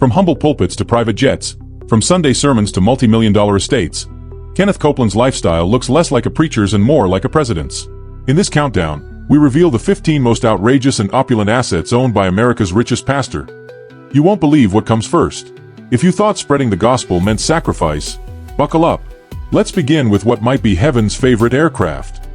From humble pulpits to private jets, from Sunday sermons to multi-million-dollar estates, Kenneth Copeland's lifestyle looks less like a preacher's and more like a president's. In this countdown, we reveal the 15 most outrageous and opulent assets owned by America's richest pastor. You won't believe what comes first. If you thought spreading the gospel meant sacrifice, buckle up. Let's begin with what might be heaven's favorite aircraft.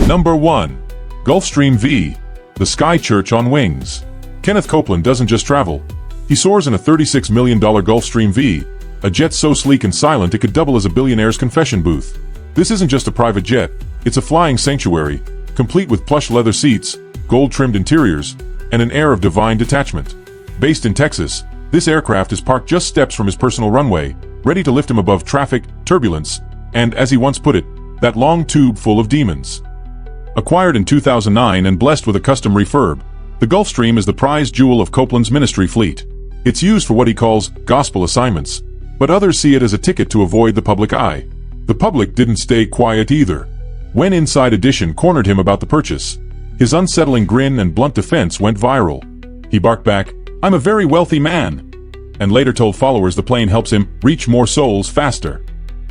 Number 1. Gulfstream V, the Sky Church on wings. Kenneth Copeland doesn't just travel. He soars in a $36 million Gulfstream V, a jet so sleek and silent it could double as a billionaire's confession booth. This isn't just a private jet, it's a flying sanctuary, complete with plush leather seats, gold-trimmed interiors, and an air of divine detachment. Based in Texas, this aircraft is parked just steps from his personal runway, ready to lift him above traffic, turbulence, and, as he once put it, that long tube full of demons. Acquired in 2009 and blessed with a custom refurb, the Gulfstream is the prized jewel of Copeland's ministry fleet. It's used for what he calls gospel assignments, but others see it as a ticket to avoid the public eye. The public didn't stay quiet either. When Inside Edition cornered him about the purchase, his unsettling grin and blunt defense went viral. He barked back, "I'm a very wealthy man," and later told followers the plane helps him reach more souls faster.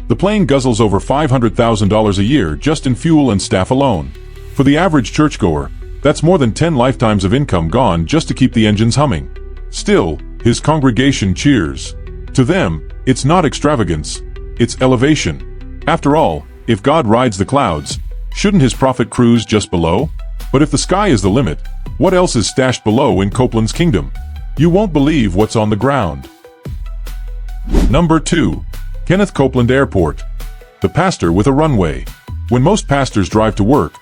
The plane guzzles over $500,000 a year just in fuel and staff alone. For the average churchgoer, that's more than 10 lifetimes of income gone just to keep the engines humming. Still, his congregation cheers. To them, it's not extravagance, it's elevation. After all, if God rides the clouds, shouldn't his prophet cruise just below? But if the sky is the limit, what else is stashed below in Copeland's kingdom? You won't believe what's on the ground. Number 2. Kenneth Copeland Airport, the pastor with a runway. When most pastors drive to work,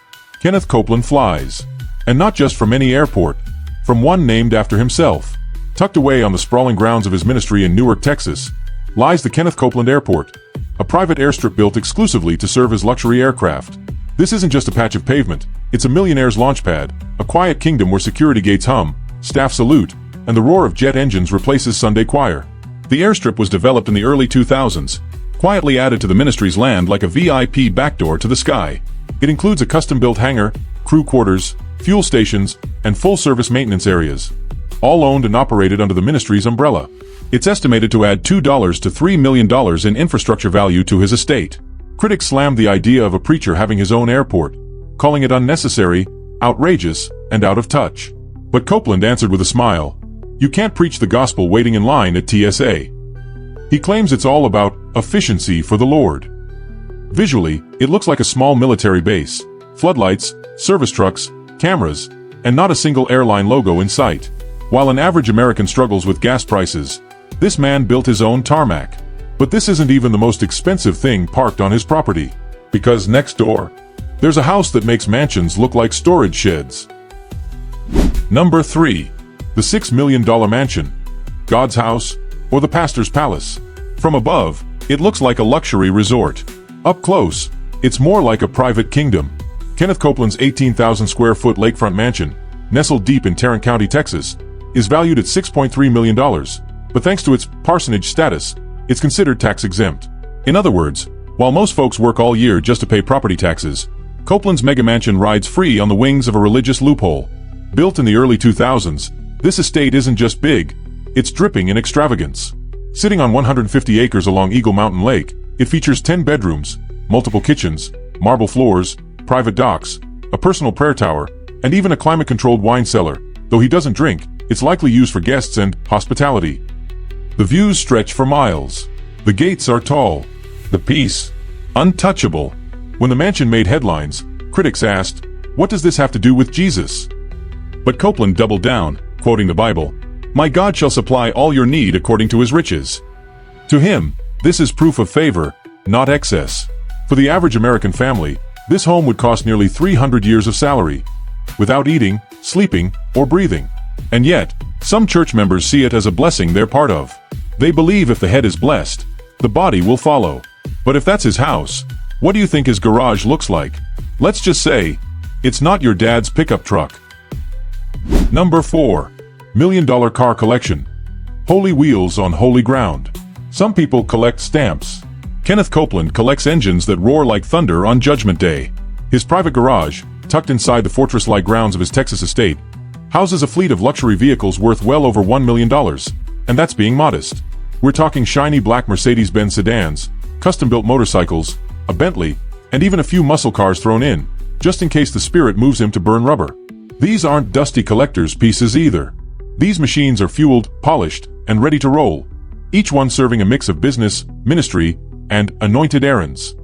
Kenneth Copeland flies. And not just from any airport, from one named after himself. Tucked away on the sprawling grounds of his ministry in Newark, Texas, lies the Kenneth Copeland Airport, a private airstrip built exclusively to serve as luxury aircraft. This isn't just a patch of pavement, it's a millionaire's launch pad, a quiet kingdom where security gates hum, staff salute, and the roar of jet engines replaces Sunday choir. The airstrip was developed in the early 2000s, quietly added to the ministry's land like a VIP backdoor to the sky. It includes a custom-built hangar, crew quarters, fuel stations, and full-service maintenance areas, all owned and operated under the ministry's umbrella. It's estimated to add $2 to $3 million in infrastructure value to his estate. Critics slammed the idea of a preacher having his own airport, calling it unnecessary, outrageous, and out of touch. But Copeland answered with a smile, "You can't preach the gospel waiting in line at TSA." He claims it's all about efficiency for the Lord. Visually, it looks like a small military base, floodlights, service trucks, cameras, and not a single airline logo in sight. While an average American struggles with gas prices, this man built his own tarmac. But this isn't even the most expensive thing parked on his property. Because next door, there's a house that makes mansions look like storage sheds. Number 3. The $6 million mansion. God's house, or the pastor's palace. From above, it looks like a luxury resort. Up close, it's more like a private kingdom. Kenneth Copeland's 18,000 square foot lakefront mansion, nestled deep in Tarrant County, Texas, is valued at $6.3 million, but thanks to its parsonage status, it's considered tax-exempt. In other words, while most folks work all year just to pay property taxes, Copeland's mega mansion rides free on the wings of a religious loophole. Built in the early 2000s, this estate isn't just big, it's dripping in extravagance. Sitting on 150 acres along Eagle Mountain Lake, it features 10 bedrooms, multiple kitchens, marble floors, private docks, a personal prayer tower, and even a climate-controlled wine cellar. Though he doesn't drink, it's likely used for guests and hospitality. The views stretch for miles. The gates are tall. The peace, untouchable. When the mansion made headlines, critics asked, "What does this have to do with Jesus?" But Copeland doubled down, quoting the Bible, "My God shall supply all your need according to his riches." To him, this is proof of favor, not excess. For the average American family, this home would cost nearly 300 years of salary, without eating, sleeping, or breathing. And yet, some church members see it as a blessing they're part of. They believe if the head is blessed, the body will follow. But if that's his house, what do you think his garage looks like? Let's just say, it's not your dad's pickup truck. Number 4. $1 million car collection. Holy wheels on holy ground. Some people collect stamps. Kenneth Copeland collects engines that roar like thunder on Judgment Day. His private garage, tucked inside the fortress-like grounds of his Texas estate, houses a fleet of luxury vehicles worth well over $1 million. and that's being modest. We're talking shiny black Mercedes-Benz sedans, custom-built motorcycles, a Bentley, and even a few muscle cars thrown in, just in case the Spirit moves him to burn rubber. These aren't dusty collector's pieces either. These machines are fueled, polished, and ready to roll, each one serving a mix of business, ministry, and anointed errands.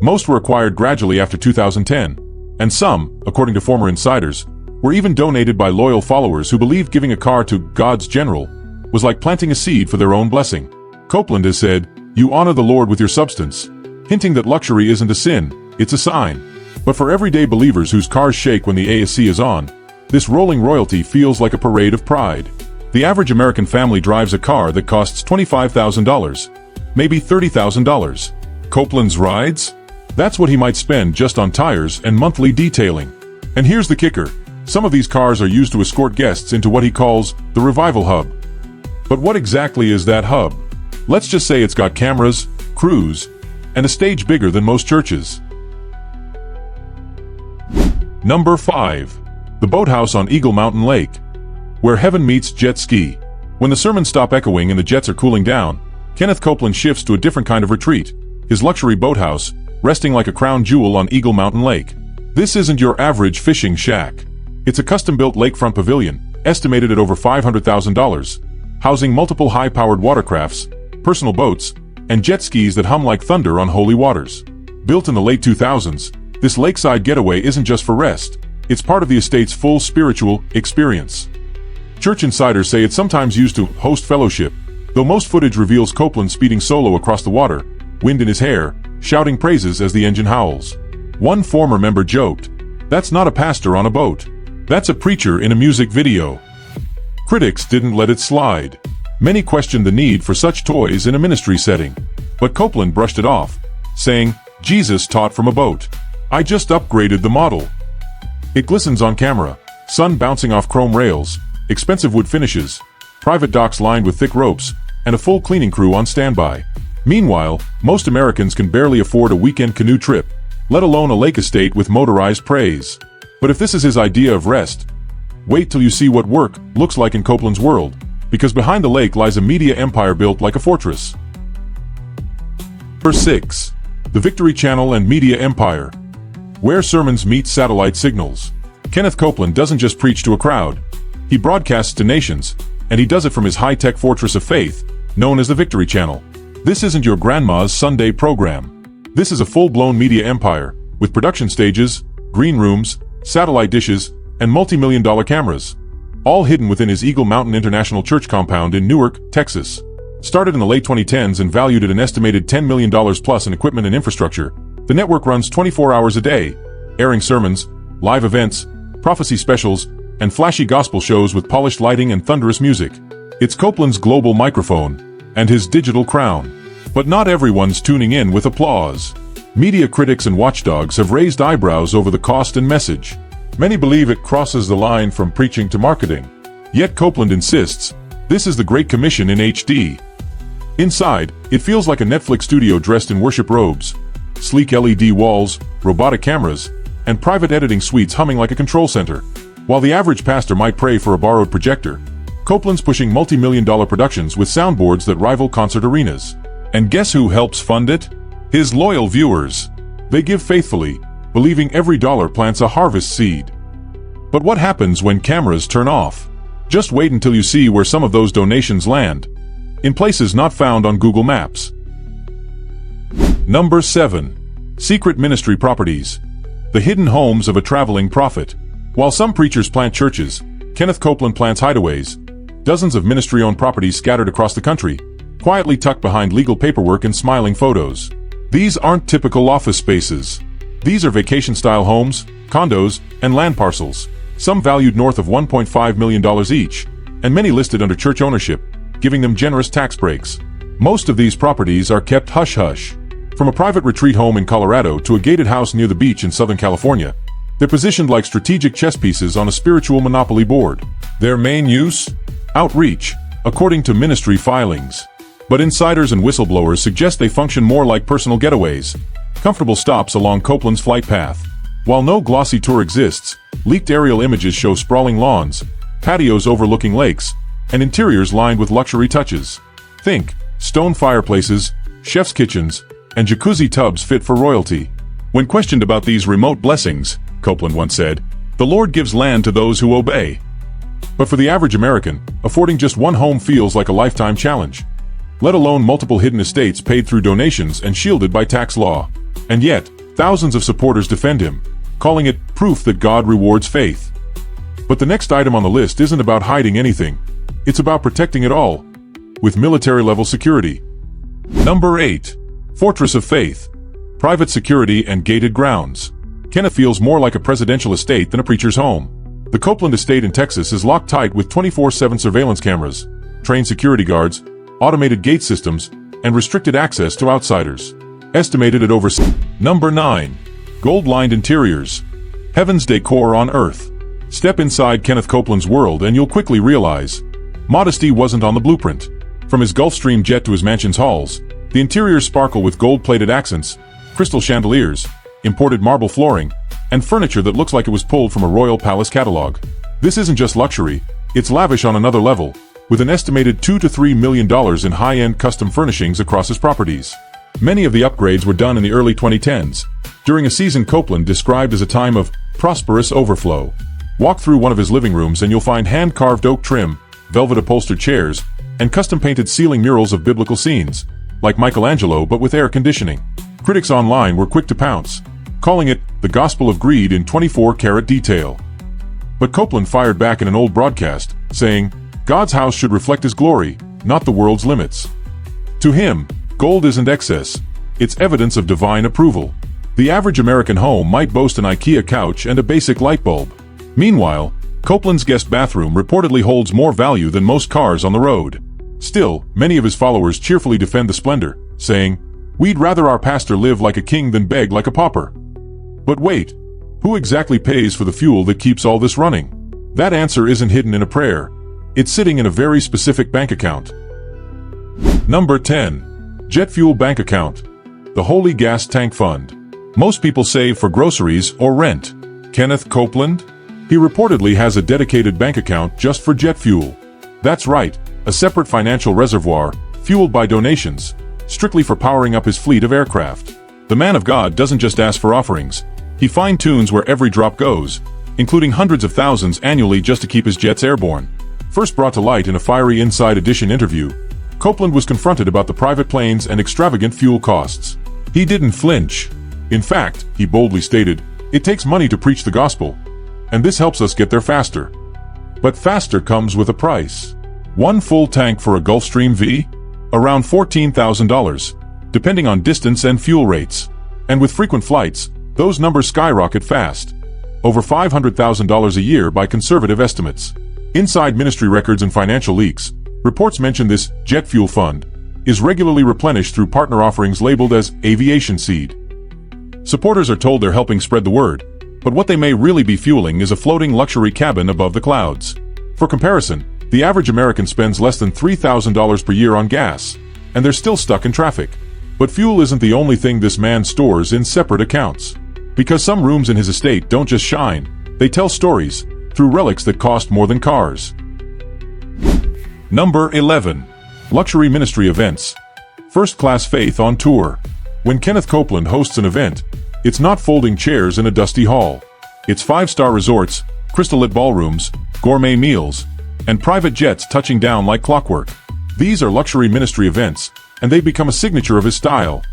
Most were acquired gradually after 2010, and some, according to former insiders, were even donated by loyal followers who believed giving a car to God's general was like planting a seed for their own blessing. Copeland has said, "You honor the Lord with your substance," hinting that luxury isn't a sin, it's a sign. But for everyday believers whose cars shake when the ASC is on, this rolling royalty feels like a parade of pride. The average American family drives a car that costs $25,000, maybe $30,000. Copeland's rides? That's what he might spend just on tires and monthly detailing. And here's the kicker. Some of these cars are used to escort guests into what he calls the revival hub. But what exactly is that hub? Let's just say it's got cameras, crews, and a stage bigger than most churches. Number 5. The Boathouse on Eagle Mountain Lake, where heaven meets jet ski. When the sermons stop echoing and the jets are cooling down, Kenneth Copeland shifts to a different kind of retreat, his luxury boathouse, resting like a crown jewel on Eagle Mountain Lake. This isn't your average fishing shack. It's a custom-built lakefront pavilion, estimated at over $500,000, housing multiple high-powered watercrafts, personal boats, and jet skis that hum like thunder on holy waters. Built in the late 2000s, this lakeside getaway isn't just for rest, it's part of the estate's full spiritual experience. Church insiders say it's sometimes used to host fellowship, though most footage reveals Copeland speeding solo across the water, wind in his hair, shouting praises as the engine howls. One former member joked, "That's not a pastor on a boat. That's a preacher in a music video." Critics didn't let it slide. Many questioned the need for such toys in a ministry setting, but Copeland brushed it off, saying, "Jesus taught from a boat. I just upgraded the model." It glistens on camera, sun bouncing off chrome rails, expensive wood finishes, private docks lined with thick ropes, and a full cleaning crew on standby. Meanwhile, most Americans can barely afford a weekend canoe trip, let alone a lake estate with motorized praise. But if this is his idea of rest, wait till you see what work looks like in Copeland's world, because behind the lake lies a media empire built like a fortress. Number 6. The Victory Channel and Media Empire, where sermons meet satellite signals. Kenneth Copeland doesn't just preach to a crowd. He broadcasts to nations, and he does it from his high-tech fortress of faith, known as the Victory Channel. This isn't your grandma's Sunday program. This is a full-blown media empire, with production stages, green rooms, satellite dishes, and multi-million-dollar cameras, all hidden within his Eagle Mountain International Church compound in Newark, Texas. Started in the late 2010s and valued at an estimated $10 million plus in equipment and infrastructure, the network runs 24 hours a day, airing sermons, live events, prophecy specials, and flashy gospel shows with polished lighting and thunderous music. It's Copeland's global microphone and his digital crown. But not everyone's tuning in with applause. Media critics and watchdogs have raised eyebrows over the cost and message. Many believe it crosses the line from preaching to marketing. Yet Copeland insists, this is the Great Commission in HD. Inside, it feels like a Netflix studio dressed in worship robes, sleek LED walls, robotic cameras, and private editing suites humming like a control center. While the average pastor might pray for a borrowed projector, Copeland's pushing multi-million-dollar productions with soundboards that rival concert arenas. And guess who helps fund it? His loyal viewers. They give faithfully, believing every dollar plants a harvest seed. But what happens when cameras turn off? Just wait until you see where some of those donations land. In places not found on Google Maps. Number 7. Secret Ministry Properties, the hidden homes of a traveling prophet. While some preachers plant churches, Kenneth Copeland plants hideaways, dozens of ministry-owned properties scattered across the country, quietly tucked behind legal paperwork and smiling photos. These aren't typical office spaces. These are vacation-style homes, condos, and land parcels, some valued north of $1.5 million each, and many listed under church ownership, giving them generous tax breaks. Most of these properties are kept hush-hush. From a private retreat home in Colorado to a gated house near the beach in Southern California, they're positioned like strategic chess pieces on a spiritual monopoly board. Their main use? Outreach, according to ministry filings. But insiders and whistleblowers suggest they function more like personal getaways, comfortable stops along Copeland's flight path. While no glossy tour exists, leaked aerial images show sprawling lawns, patios overlooking lakes, and interiors lined with luxury touches. Think stone fireplaces, chef's kitchens, and jacuzzi tubs fit for royalty. When questioned about these remote blessings, Copeland once said, "The Lord gives land to those who obey." But for the average American, affording just one home feels like a lifetime challenge, let alone multiple hidden estates paid through donations and shielded by tax law. And yet, thousands of supporters defend him, calling it proof that God rewards faith. But the next item on the list isn't about hiding anything. It's about protecting it all, with military-level security. Number 8. Fortress of Faith. Private security and gated grounds. Kenneth feels more like a presidential estate than a preacher's home. The Copeland estate in Texas is locked tight with 24/7 surveillance cameras, trained security guards, automated gate systems, and restricted access to outsiders. Estimated at over... Number 9. Gold-lined interiors. Heaven's decor on earth. Step inside Kenneth Copeland's world and you'll quickly realize modesty wasn't on the blueprint. From his Gulfstream jet to his mansion's halls, the interiors sparkle with gold-plated accents, crystal chandeliers, imported marble flooring, and furniture that looks like it was pulled from a royal palace catalog. This isn't just luxury, it's lavish on another level, with an estimated $2 to $3 million in high-end custom furnishings across his properties. Many of the upgrades were done in the early 2010s, during a season Copeland described as a time of prosperous overflow. Walk through one of his living rooms and you'll find hand-carved oak trim, velvet-upholstered chairs, and custom-painted ceiling murals of biblical scenes, like Michelangelo but with air conditioning. Critics online were quick to pounce, calling it the gospel of greed in 24-karat detail. But Copeland fired back in an old broadcast, saying, "God's house should reflect his glory, not the world's limits." To him, gold isn't excess, it's evidence of divine approval. The average American home might boast an IKEA couch and a basic light bulb. Meanwhile, Copeland's guest bathroom reportedly holds more value than most cars on the road. Still, many of his followers cheerfully defend the splendor, saying, "We'd rather our pastor live like a king than beg like a pauper." But wait, who exactly pays for the fuel that keeps all this running? That answer isn't hidden in a prayer. It's sitting in a very specific bank account. Number 10. Jet Fuel Bank Account. The Holy Gas Tank Fund. Most people save for groceries or rent. Kenneth Copeland? He reportedly has a dedicated bank account just for jet fuel. That's right, a separate financial reservoir, fueled by donations, strictly for powering up his fleet of aircraft. The man of God doesn't just ask for offerings. He fine-tunes where every drop goes, including hundreds of thousands annually just to keep his jets airborne. First brought to light in a fiery Inside Edition interview, Copeland was confronted about the private planes and extravagant fuel costs. He didn't flinch. In fact, he boldly stated, "It takes money to preach the gospel, and this helps us get there faster." But faster comes with a price. One full tank for a Gulfstream V? Around $14,000, depending on distance and fuel rates. And with frequent flights, those numbers skyrocket fast. Over $500,000 a year by conservative estimates. Inside ministry records and financial leaks, reports mention this jet fuel fund is regularly replenished through partner offerings labeled as aviation seed. Supporters are told they're helping spread the word, but what they may really be fueling is a floating luxury cabin above the clouds. For comparison, the average American spends less than $3,000 per year on gas, and they're still stuck in traffic. But fuel isn't the only thing this man stores in separate accounts. Because some rooms in his estate don't just shine, they tell stories, through relics that cost more than cars. Number 11. Luxury Ministry Events. First-class faith on tour. When Kenneth Copeland hosts an event, it's not folding chairs in a dusty hall. It's five-star resorts, crystal-lit ballrooms, gourmet meals, and private jets touching down like clockwork. These are luxury ministry events, and they've become a signature of his style.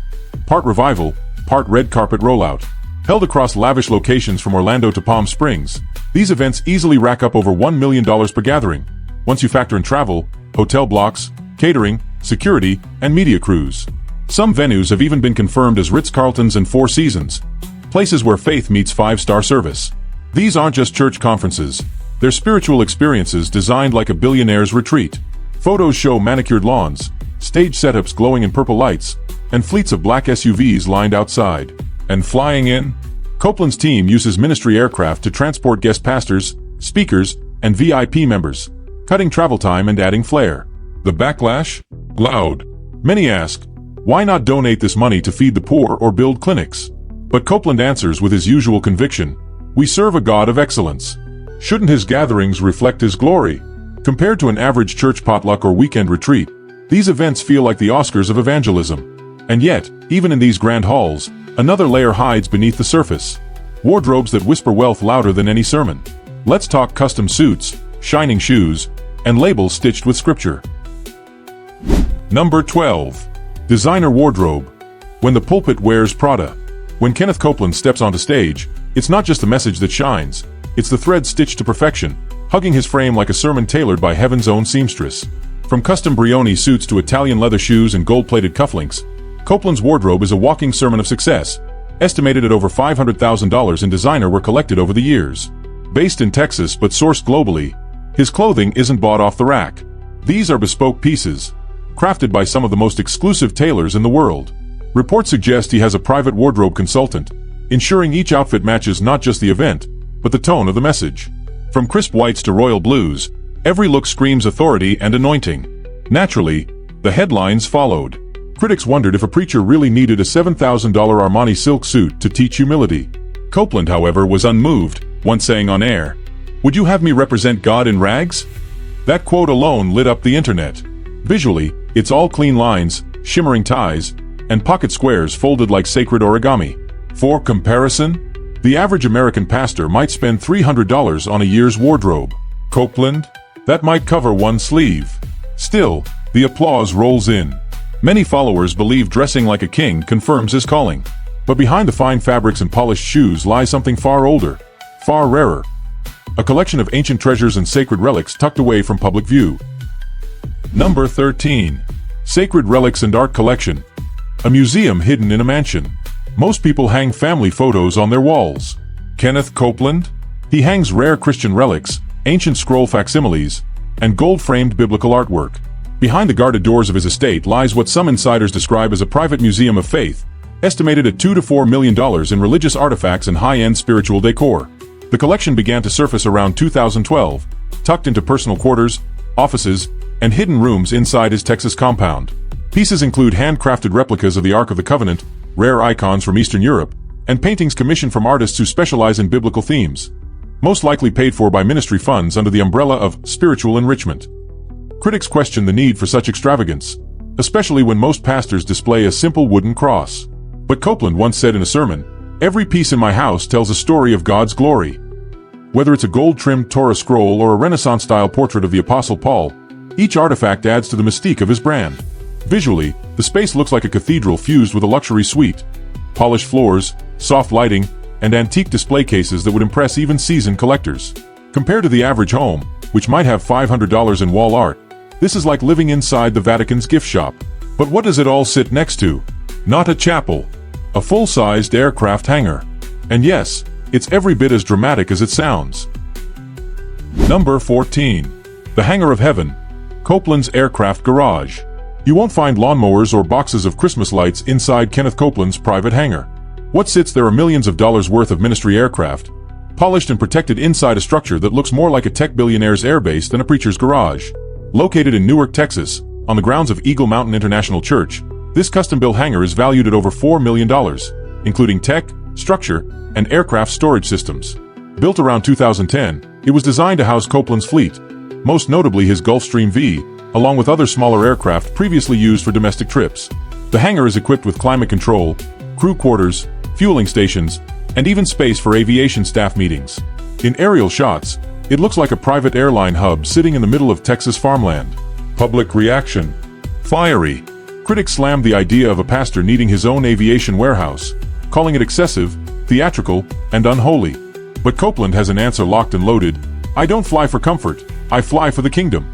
Part revival, part red carpet rollout. Held across lavish locations from Orlando to Palm Springs, these events easily rack up over $1 million per gathering, once you factor in travel, hotel blocks, catering, security, and media crews. Some venues have even been confirmed as Ritz-Carltons and Four Seasons, places where faith meets five-star service. These aren't just church conferences, they're spiritual experiences designed like a billionaire's retreat. Photos show manicured lawns, stage setups glowing in purple lights, and fleets of black SUVs lined outside. And flying in? Copeland's team uses ministry aircraft to transport guest pastors, speakers, and VIP members, cutting travel time and adding flair. The backlash? Loud. Many ask, why not donate this money to feed the poor or build clinics? But Copeland answers with his usual conviction, we serve a God of excellence. Shouldn't his gatherings reflect his glory? Compared to an average church potluck or weekend retreat, these events feel like the Oscars of evangelism. And yet, even in these grand halls, another layer hides beneath the surface. Wardrobes that whisper wealth louder than any sermon. Let's talk custom suits, shining shoes, and labels stitched with scripture. Number 12. Designer wardrobe. When the pulpit wears Prada. When Kenneth Copeland steps onto stage, it's not just the message that shines, it's the thread stitched to perfection, hugging his frame like a sermon tailored by heaven's own seamstress. From custom Brioni suits to Italian leather shoes and gold-plated cufflinks, Copeland's wardrobe is a walking sermon of success, estimated at over $500,000 in designer work collected over the years. Based in Texas but sourced globally, his clothing isn't bought off the rack. These are bespoke pieces, crafted by some of the most exclusive tailors in the world. Reports suggest he has a private wardrobe consultant, ensuring each outfit matches not just the event, but the tone of the message. From crisp whites to royal blues, every look screams authority and anointing. Naturally, the headlines followed. Critics wondered if a preacher really needed a $7,000 Armani silk suit to teach humility. Copeland, however, was unmoved, once saying on air, "Would you have me represent God in rags?" That quote alone lit up the internet. Visually, it's all clean lines, shimmering ties, and pocket squares folded like sacred origami. For comparison, the average American pastor might spend $300 on a year's wardrobe. Copeland? That might cover one sleeve. Still, the applause rolls in. Many followers believe dressing like a king confirms his calling. But behind the fine fabrics and polished shoes lies something far older, far rarer. A collection of ancient treasures and sacred relics tucked away from public view. Number 13. Sacred Relics and Art Collection. A museum hidden in a mansion. Most people hang family photos on their walls. Kenneth Copeland? He hangs rare Christian relics, ancient scroll facsimiles, and gold-framed biblical artwork. Behind the guarded doors of his estate lies what some insiders describe as a private museum of faith, estimated at $2 to $4 million in religious artifacts and high-end spiritual decor. The collection began to surface around 2012, tucked into personal quarters, offices, and hidden rooms inside his Texas compound. Pieces include handcrafted replicas of the Ark of the Covenant, rare icons from Eastern Europe, and paintings commissioned from artists who specialize in biblical themes, most likely paid for by ministry funds under the umbrella of spiritual enrichment. Critics question the need for such extravagance, especially when most pastors display a simple wooden cross. But Copeland once said in a sermon, "Every piece in my house tells a story of God's glory." Whether it's a gold-trimmed Torah scroll or a Renaissance-style portrait of the Apostle Paul, each artifact adds to the mystique of his brand. Visually, the space looks like a cathedral fused with a luxury suite. Polished floors, soft lighting, and antique display cases that would impress even seasoned collectors. Compared to the average home, which might have $500 in wall art, this is like living inside the Vatican's gift shop. But what does it all sit next to? Not a chapel. A full-sized aircraft hangar. And yes, it's every bit as dramatic as it sounds. Number 14. The Hangar of Heaven. Copeland's Aircraft Garage. You won't find lawnmowers or boxes of Christmas lights inside Kenneth Copeland's private hangar. What sits there are millions of dollars worth of ministry aircraft, polished and protected inside a structure that looks more like a tech billionaire's airbase than a preacher's garage. Located in Newark, Texas, on the grounds of Eagle Mountain International Church, this custom-built hangar is valued at over $4 million, including tech, structure, and aircraft storage systems. Built around 2010, it was designed to house Copeland's fleet, most notably his Gulfstream V, along with other smaller aircraft previously used for domestic trips. The hangar is equipped with climate control, crew quarters, fueling stations, and even space for aviation staff meetings. In aerial shots, it looks like a private airline hub sitting in the middle of Texas farmland. Public reaction. Fiery. Critics slammed the idea of a pastor needing his own aviation warehouse, calling it excessive, theatrical, and unholy. But Copeland has an answer locked and loaded. "I don't fly for comfort, I fly for the kingdom."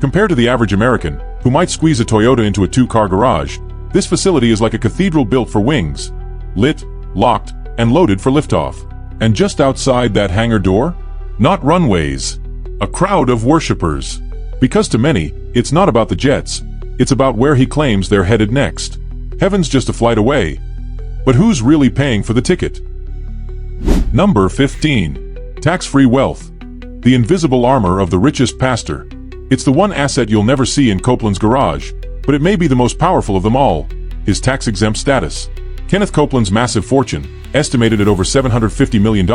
Compared to the average American, who might squeeze a Toyota into a two-car garage, this facility is like a cathedral built for wings. Lit, locked, and loaded for liftoff. And just outside that hangar door? Not runways. A crowd of worshippers. Because to many, it's not about the jets, it's about where he claims they're headed next. Heaven's just a flight away. But who's really paying for the ticket? Number 15. Tax-free wealth. The invisible armor of the richest pastor. It's the one asset you'll never see in Copeland's garage, but it may be the most powerful of them all, his tax-exempt status. Kenneth Copeland's massive fortune, estimated at over $750 million,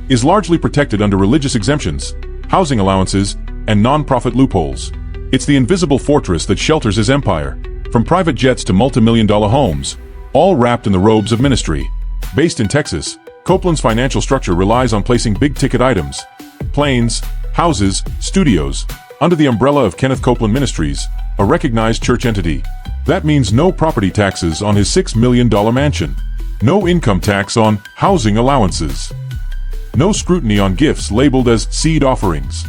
is largely protected under religious exemptions, housing allowances, and non-profit loopholes. It's the invisible fortress that shelters his empire, from private jets to multi-million-dollar homes, all wrapped in the robes of ministry. Based in Texas, Copeland's financial structure relies on placing big-ticket items, planes, houses, studios, under the umbrella of Kenneth Copeland Ministries, a recognized church entity. That means no property taxes on his $6 million mansion, no income tax on housing allowances, no scrutiny on gifts labeled as seed offerings.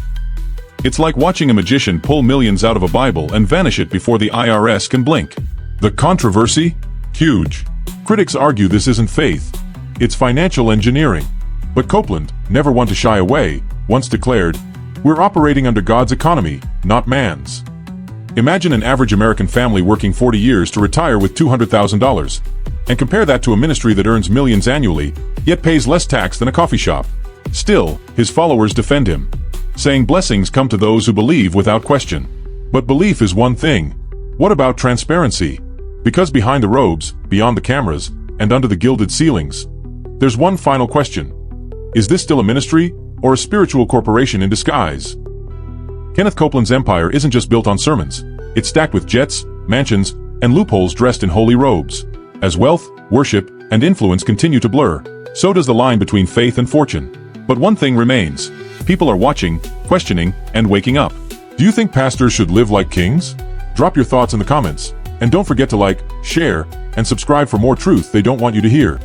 It's like watching a magician pull millions out of a Bible and vanish it before the IRS can blink. The controversy? Huge. Critics argue this isn't faith, it's financial engineering. But Copeland, never one to shy away, once declared, "We're operating under God's economy, not man's." Imagine an average American family working 40 years to retire with $200,000, and compare that to a ministry that earns millions annually, yet pays less tax than a coffee shop. Still, his followers defend him, saying blessings come to those who believe without question. But belief is one thing. What about transparency? Because behind the robes, beyond the cameras, and under the gilded ceilings, there's one final question. Is this still a ministry, or a spiritual corporation in disguise? Kenneth Copeland's empire isn't just built on sermons. It's stacked with jets, mansions, and loopholes dressed in holy robes. As wealth, worship, and influence continue to blur, so does the line between faith and fortune. But one thing remains. People are watching, questioning, and waking up. Do you think pastors should live like kings? Drop your thoughts in the comments. And don't forget to like, share, and subscribe for more truth they don't want you to hear.